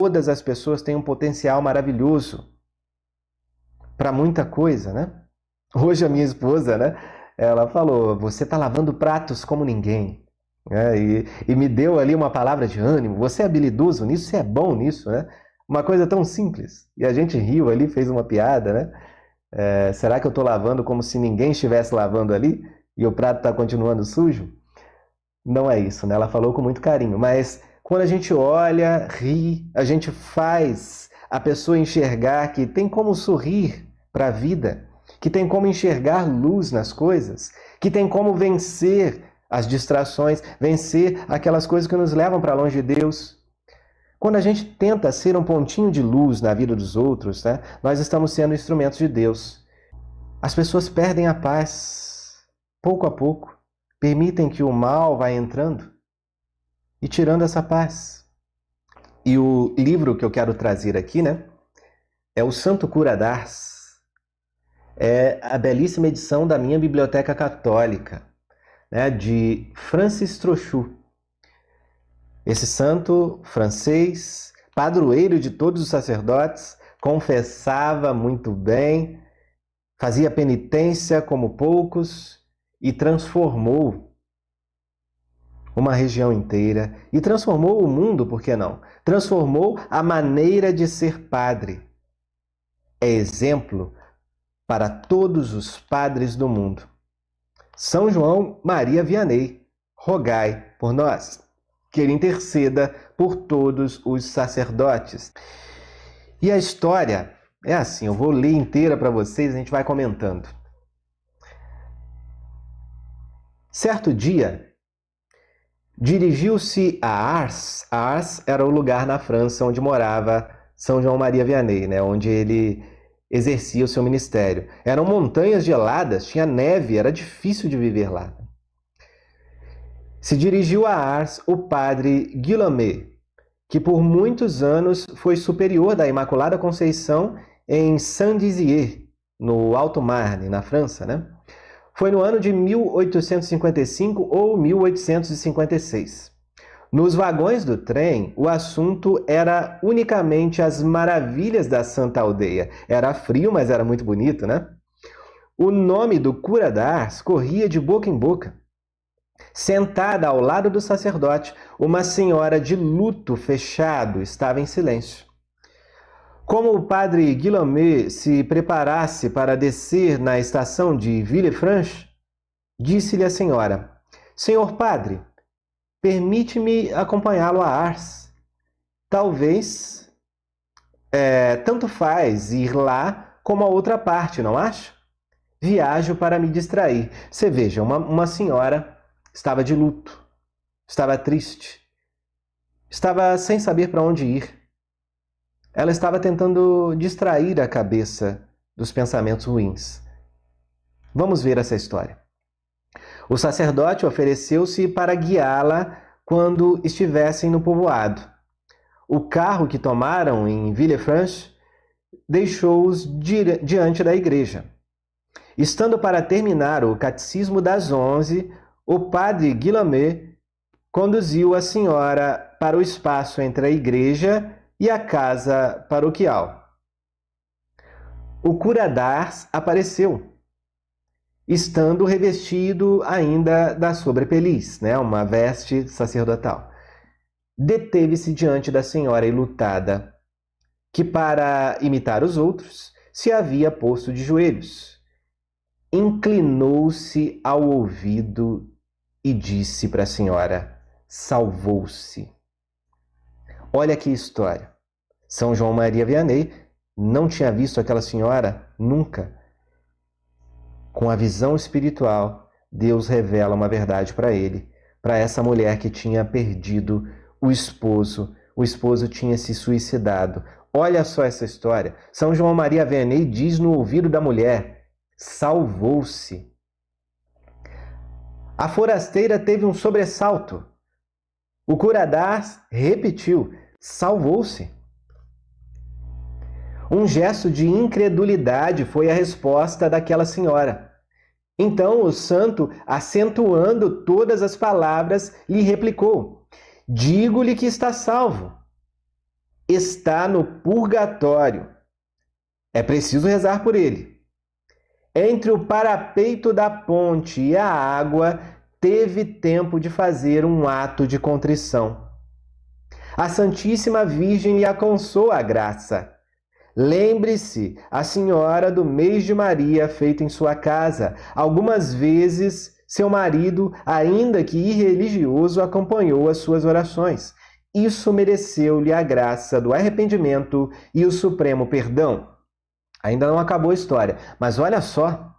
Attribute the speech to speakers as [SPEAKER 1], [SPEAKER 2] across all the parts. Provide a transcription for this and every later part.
[SPEAKER 1] Todas as pessoas têm um potencial maravilhoso para muita coisa, né? Hoje a minha esposa, né? Ela falou, você está lavando pratos como ninguém. E me deu ali uma palavra de ânimo. Você é habilidoso nisso, você é bom nisso, né? Uma coisa tão simples. E a gente riu ali, fez uma piada, né? Será que eu estou lavando como se ninguém estivesse lavando ali? E o prato está continuando sujo? Não é isso, né? Ela falou com muito carinho. Mas quando a gente olha, ri, a gente faz a pessoa enxergar que tem como sorrir para a vida, que tem como enxergar luz nas coisas, que tem como vencer as distrações, vencer aquelas coisas que nos levam para longe de Deus. Quando a gente tenta ser um pontinho de luz na vida dos outros, né, nós estamos sendo instrumentos de Deus. As pessoas perdem a paz, pouco a pouco, permitem que o mal vá entrando e tirando essa paz. E o livro que eu quero trazer aqui, né, é o Santo Cura d'Ars. É a belíssima edição da minha biblioteca católica, né, de Francis Trochu. Esse santo francês, padroeiro de todos os sacerdotes, confessava muito bem, fazia penitência como poucos e transformou uma região inteira e transformou o mundo, por que não? Transformou a maneira de ser padre. É exemplo para todos os padres do mundo. São João Maria Vianney, rogai por nós. Que ele interceda por todos os sacerdotes. E a história é assim, eu vou ler inteira para vocês, a gente vai comentando. Certo dia, dirigiu-se a Ars. Ars era o lugar na França onde morava São João Maria Vianney, né? Onde ele exercia o seu ministério. Eram montanhas geladas, tinha neve, era difícil de viver lá. Se dirigiu a Ars o padre Guillaumet, que por muitos anos foi superior da Imaculada Conceição em Saint-Dizier, no Alto Marne, na França, né? Foi no ano de 1855 ou 1856. Nos vagões do trem, o assunto era unicamente as maravilhas da Santa Aldeia. Era frio, mas era muito bonito, né? O nome do cura d'Ars corria de boca em boca. Sentada ao lado do sacerdote, uma senhora de luto fechado estava em silêncio. Como o padre Guillaumet se preparasse para descer na estação de Villefranche, disse-lhe a senhora: Senhor padre, permite-me acompanhá-lo a Ars. Talvez, tanto faz ir lá como a outra parte, não acha? Viajo para me distrair. Você veja, uma senhora estava de luto, estava triste, estava sem saber para onde ir. Ela estava tentando distrair a cabeça dos pensamentos ruins. Vamos ver essa história. O sacerdote ofereceu-se para guiá-la quando estivessem no povoado. O carro que tomaram em Villefranche deixou-os diante da igreja. Estando para terminar o catecismo das 11, o padre Guillaumet conduziu a senhora para o espaço entre a igreja e a casa paroquial. O cura d'Ars apareceu, estando revestido ainda da sobrepeliz, né, uma veste sacerdotal. Deteve-se diante da senhora enlutada, que para imitar os outros se havia posto de joelhos. Inclinou-se ao ouvido e disse para a senhora: salvou-se. Olha que história. São João Maria Vianney não tinha visto aquela senhora nunca. Com a visão espiritual, Deus revela uma verdade para ele, para essa mulher que tinha perdido o esposo tinha se suicidado. Olha só essa história. São João Maria Vianney diz no ouvido da mulher: salvou-se. A forasteira teve um sobressalto. O cura d'Ars repetiu: salvou-se. Um gesto de incredulidade foi a resposta daquela senhora. Então o santo, acentuando todas as palavras, lhe replicou: digo-lhe que está salvo. está no purgatório. É preciso rezar por ele. Entre o parapeito da ponte e a água, teve tempo de fazer um ato de contrição. A Santíssima Virgem lhe alcançou a graça. Lembre-se, a senhora do mês de Maria feito em sua casa. Algumas vezes, seu marido, ainda que irreligioso, acompanhou as suas orações. Isso mereceu-lhe a graça do arrependimento e o supremo perdão. Ainda não acabou a história, mas olha só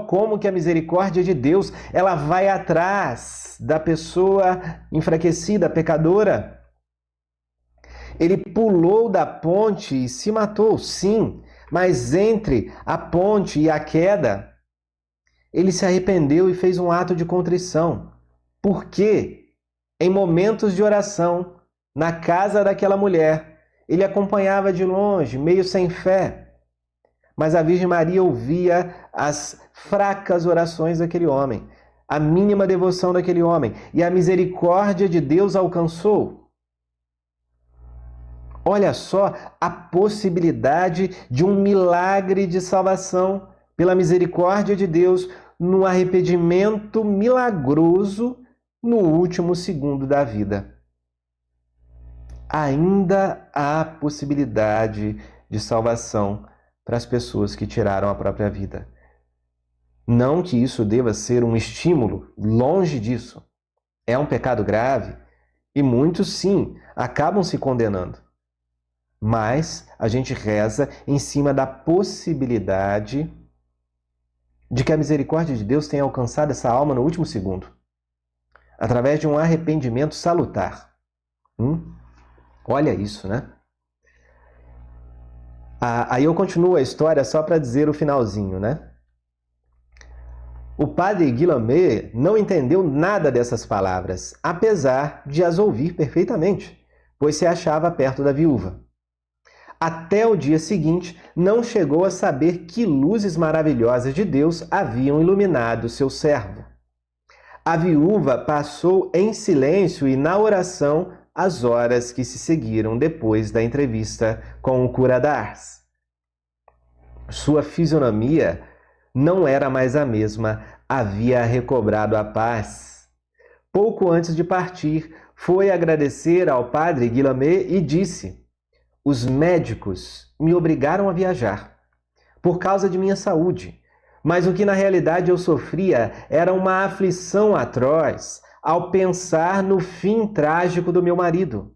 [SPEAKER 1] como que a misericórdia de Deus, ela vai atrás da pessoa enfraquecida, pecadora. Ele pulou da ponte e se matou, sim, mas entre a ponte e a queda, ele se arrependeu e fez um ato de contrição. Por quê? Em momentos de oração, na casa daquela mulher, ele acompanhava de longe, meio sem fé. Mas a Virgem Maria ouvia as fracas orações daquele homem, a mínima devoção daquele homem, e a misericórdia de Deus alcançou. Olha só a possibilidade de um milagre de salvação pela misericórdia de Deus no arrependimento milagroso no último segundo da vida. Ainda há possibilidade de salvação para as pessoas que tiraram a própria vida. Não que isso deva ser um estímulo, longe disso. É um pecado grave e muitos, sim, acabam se condenando. Mas a gente reza em cima da possibilidade de que a misericórdia de Deus tenha alcançado essa alma no último segundo, através de um arrependimento salutar. Olha isso, né? Aí eu continuo a história só para dizer o finalzinho, né? O padre Guillaumet não entendeu nada dessas palavras, apesar de as ouvir perfeitamente, pois se achava perto da viúva. Até o dia seguinte, não chegou a saber que luzes maravilhosas de Deus haviam iluminado seu servo. A viúva passou em silêncio e na oração as horas que se seguiram depois da entrevista com o cura d'Ars. Sua fisionomia não era mais a mesma, havia recobrado a paz. Pouco antes de partir, foi agradecer ao padre Guillaumet e disse: "Os médicos me obrigaram a viajar, por causa de minha saúde, mas o que na realidade eu sofria era uma aflição atroz ao pensar no fim trágico do meu marido.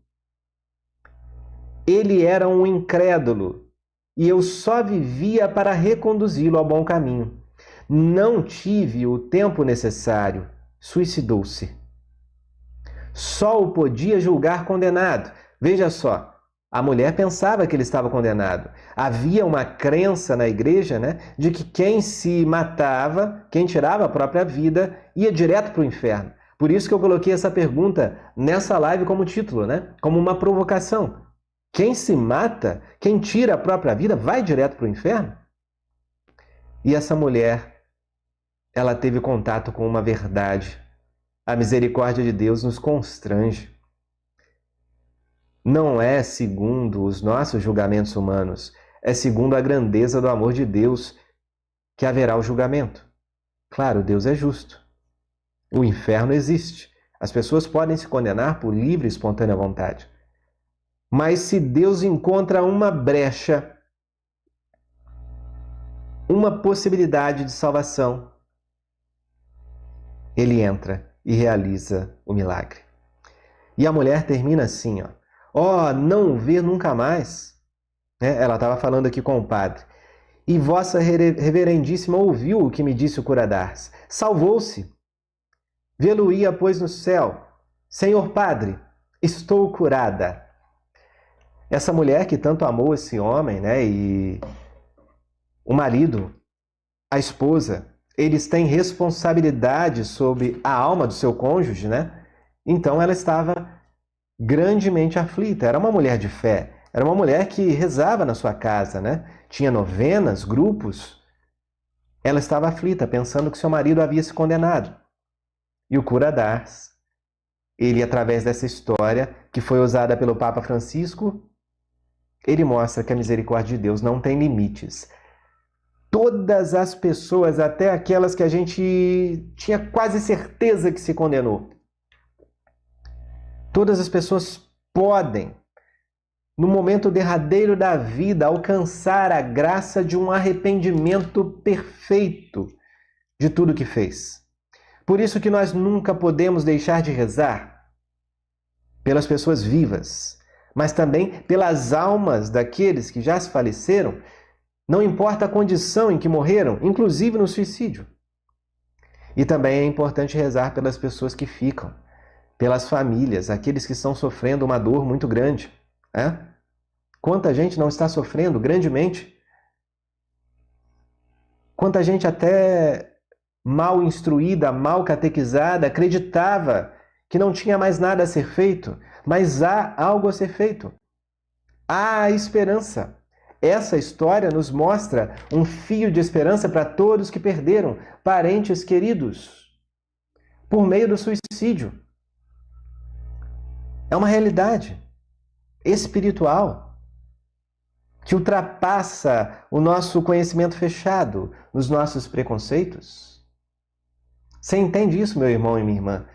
[SPEAKER 1] Ele era um incrédulo e eu só vivia para reconduzi-lo ao bom caminho. Não tive o tempo necessário. Suicidou-se. Só o podia julgar condenado. Veja só, a mulher pensava que ele estava condenado. Havia uma crença na igreja, né, de que quem se matava, quem tirava a própria vida, ia direto para o inferno. Por isso que eu coloquei essa pergunta nessa live como título, né? Como uma provocação. Quem se mata, quem tira a própria vida, vai direto para o inferno? E essa mulher, ela teve contato com uma verdade. A misericórdia de Deus nos constrange. Não é segundo os nossos julgamentos humanos, é segundo a grandeza do amor de Deus que haverá o julgamento. Claro, Deus é justo. O inferno existe. As pessoas podem se condenar por livre e espontânea vontade. Mas se Deus encontra uma brecha, uma possibilidade de salvação, Ele entra e realiza o milagre. E a mulher termina assim, ó. "Oh, não o ver nunca mais." Ela estava falando aqui com o padre. "E vossa reverendíssima ouviu o que me disse o cura d'Ars. Salvou-se. Vê-lo-ia, pois, no céu. Senhor padre, estou curada." Essa mulher que tanto amou esse homem, né? E o marido, a esposa, eles têm responsabilidade sobre a alma do seu cônjuge, né? Então ela estava grandemente aflita. Era uma mulher de fé. Era uma mulher que rezava na sua casa, né? Tinha novenas, grupos. Ela estava aflita, pensando que seu marido havia se condenado. E o cura d'Ars ele, através dessa história, que foi usada pelo Papa Francisco, ele mostra que a misericórdia de Deus não tem limites. Todas as pessoas, até aquelas que a gente tinha quase certeza que se condenou, todas as pessoas podem, no momento derradeiro da vida, alcançar a graça de um arrependimento perfeito de tudo que fez. Por isso que nós nunca podemos deixar de rezar pelas pessoas vivas, mas também pelas almas daqueles que já se faleceram, não importa a condição em que morreram, inclusive no suicídio. E também é importante rezar pelas pessoas que ficam, pelas famílias, aqueles que estão sofrendo uma dor muito grande. Quanta gente não está sofrendo grandemente? Quanta gente até mal instruída, mal catequizada, acreditava que não tinha mais nada a ser feito, mas há algo a ser feito. Há esperança. Essa história nos mostra um fio de esperança para todos que perderam parentes queridos por meio do suicídio. É uma realidade espiritual que ultrapassa o nosso conhecimento fechado, os nossos preconceitos. Você entende isso, meu irmão e minha irmã?